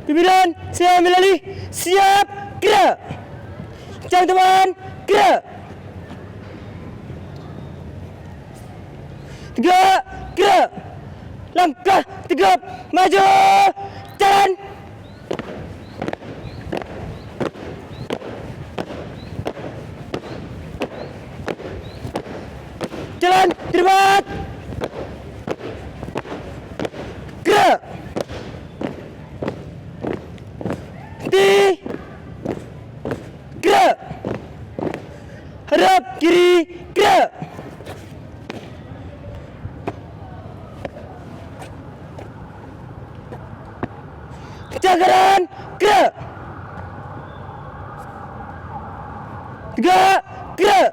Pimpinan, saya ambil alih. Siap, gerak. Kencang teman, gerak. Tegak, gerak. Langkah tegap, maju, jalan. Jalan, terbat. Gerak. Henti. Gerak. Hadap kiri, gerak. Kencang kanan, gerak. Tegak, gerak.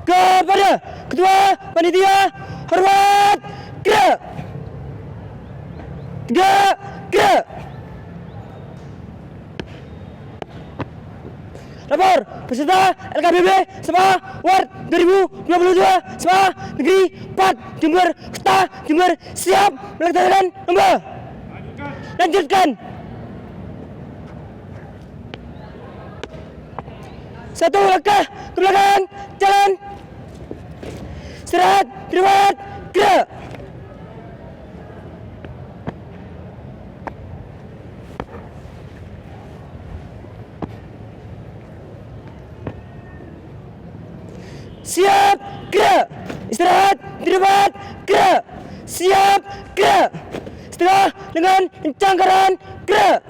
Kepada Ketua Panitia, hormat, gerak. Tegak, gerak. Lapor peserta LKBB Sabah Ward 2022 Sabah Negeri 4 Jember Kota Jember siap melaksanakan lomba. Lanjutkan. Satu langkah ke belakang, jalan. Istirahat, terbat, gerak. Siap, gerak. Istirahat, terbat, gerak. Siap, gerak. Setelah dengan kencang kanan, gerak.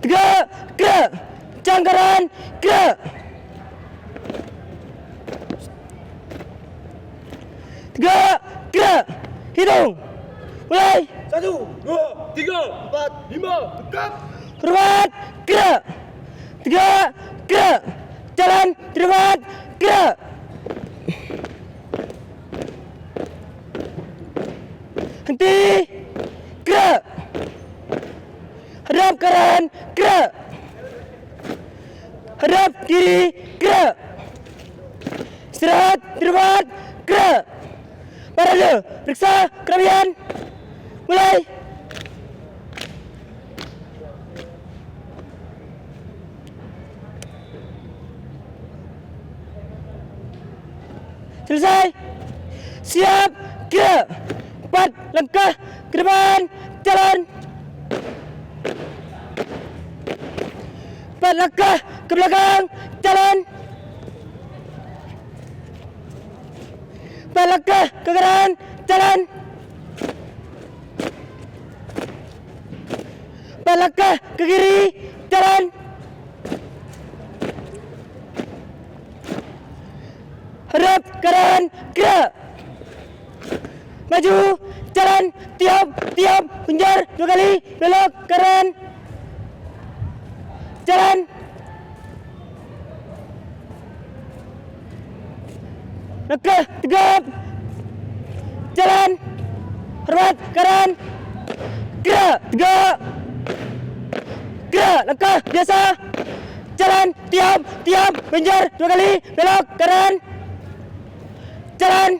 Tegak, gerak. Kencang kanan, gerak. Tegak, gerak. Hitung. Mulai. 1, 2, 3, 4, 5, tegak. Hormat, gerak. Tegak, gerak. Jalan, terbat, gerak. Henti, gerak. Hadap kanan, gerak. Hadap kiri, gerak. Istirahat, terbat, gerak. Parade, periksa kerapian. Mulai. Selesai. Siap, gerak. 4 langkah ke depan, jalan. 4 langkah ke belakang, jalan. 4 langkah ke kanan, jalan. 4 langkah ke kiri, jalan. Hadap kanan, gerak. Maju, jalan, tiap, hunjar 2 kali, belok kanan. Jalan. Langkah tegap. Jalan. Hormat kanan. Gerak, tegak. Gerak, langkah biasa. Jalan, tiap, hunjar 2 kali, belok kanan. Jalan.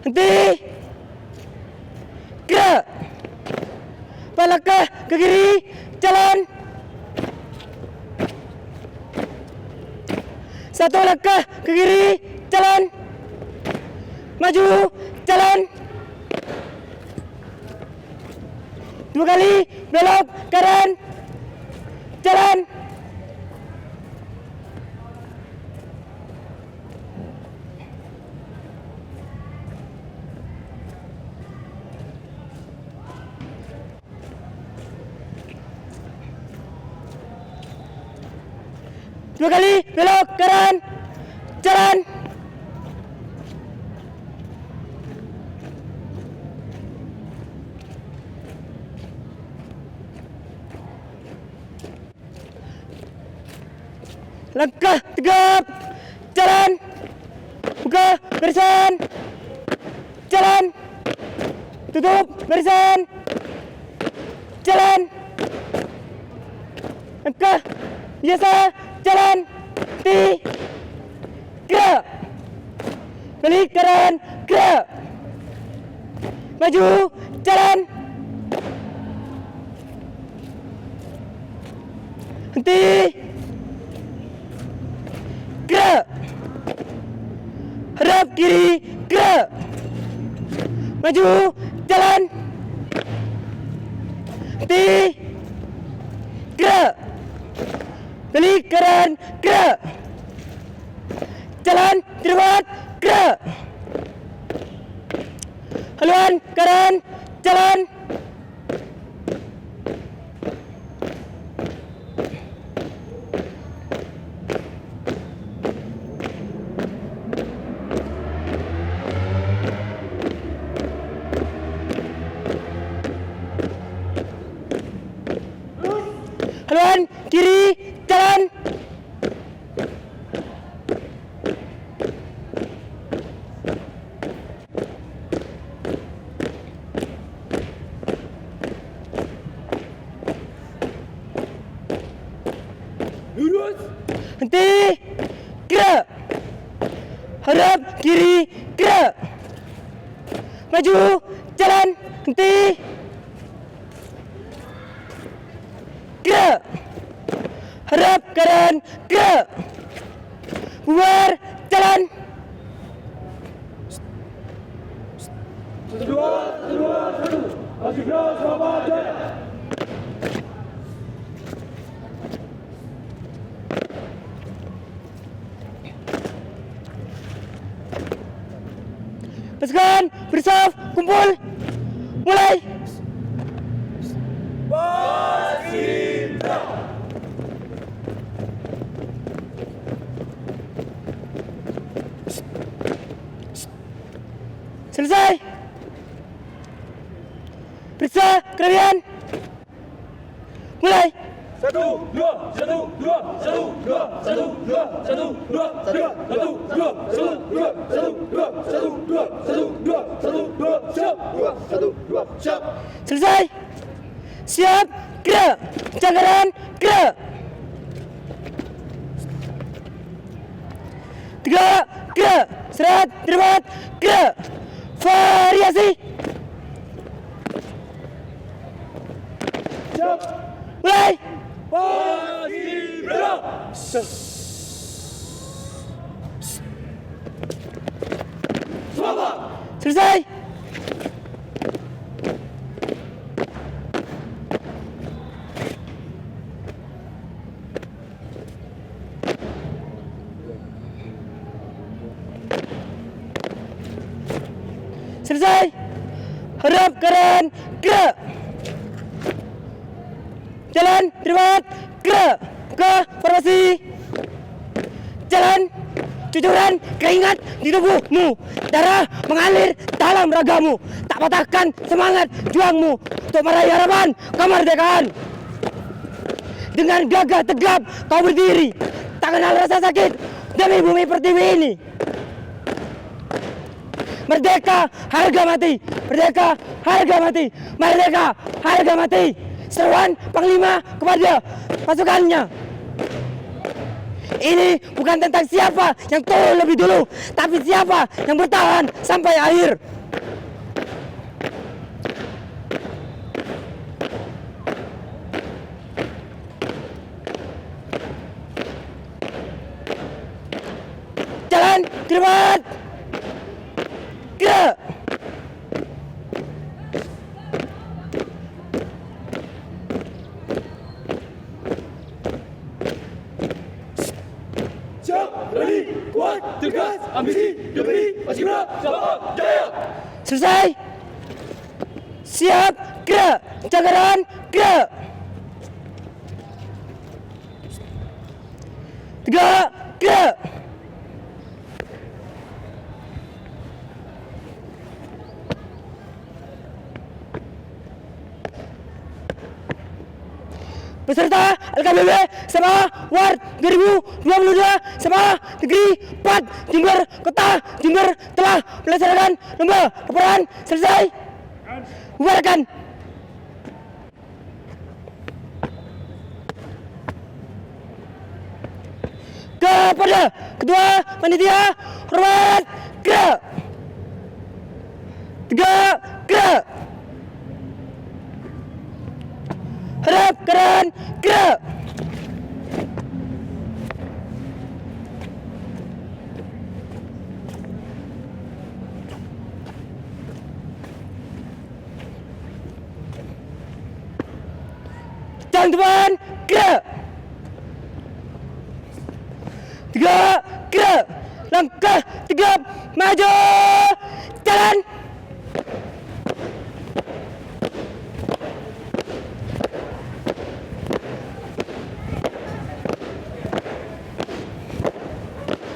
Henti. Gerak. 4 langkah ke kiri, jalan. 1 langkah ke kiri, jalan. Maju, jalan. 2 kali, belok kanan. Jalan. Dua kali, belok kanan. Jalan. Langkah tegap. Jalan. Buka barisan. Jalan. Tutup barisan. jalan. Langkah biasa, jalan. Gerak. Balik kanan, gerak. Maju, jalan. Henti. Gerak. Hadap kiri, gerak. Maju, jalan. Henti. Gerak. Balik kanan, gerak. Jalan, cepat, gerak. Haluan kanan, jalan. Haluan kiri, jalan. Lurus. Henti. Gerak. Hadap kiri, gerak. Maju, jalan. Henti. Gerak. Hadap kanan, gerak. Bubar, jalan. Dua, satu. Maju gerak, selamat jaya. Pasukan, bersaf, kumpul. Mulai. Paskibra. Selesai. Periksa kerewian. Mulai. Satu, dua, satu, dua, satu, dua, satu, dua, satu, dua, tiga, satu, dua, satu, dua, satu, dua, satu, dua, satu, dua, satu, dua, siap, dua, satu, dua, siap. Selesai. Siap, gerak. Cakaran, gerak. Tegak, gerak. Serat, terbat, gerak. Variasi. Siap. Mulai. Paskibra. Selamat. Selesai. Selesai. Hadap kanan, gerak. Jalan, terbat, gerak. Ke formasi. Jalan. Cucuran keringat di tubuhmu. Darah mengalir dalam ragamu. Tak patahkan semangat juangmu untuk meraih harapan kemerdekaan. Dengan gagah tegap kau berdiri. Tak kenal rasa sakit demi bumi pertiwi ini. Merdeka harga mati. Merdeka harga mati. Merdeka harga mati. Seruan Panglima kepada pasukannya. Ini bukan tentang siapa yang turun lebih dulu, tapi siapa yang bertahan sampai akhir. Jalan, gerak. Gerak. Siap, ready, kuat, tegas, ambisi, demi Paskibra, selamat jaya. Selesai. Siap, gerak. Cakaran, gerak. Tegak, gerak. Peserta LKBB Sabah Ward 2022 Sabah Negeri 4 Jember Kota Jember telah melaksanakan lomba laporan selesai. Bubarkan. kepada kedua panitia, hormat, gerak. 3, gerak. Hadap kanan, gerak. Jang depan, gerak. 3, gerak. Langkah 3, maju. Jalan.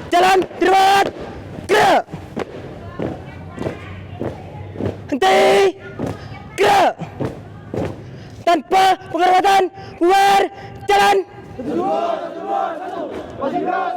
Jalan, terbat, gerak. Henti, gerak. Tanpa penghormatan, bubar, jalan. Masih keras,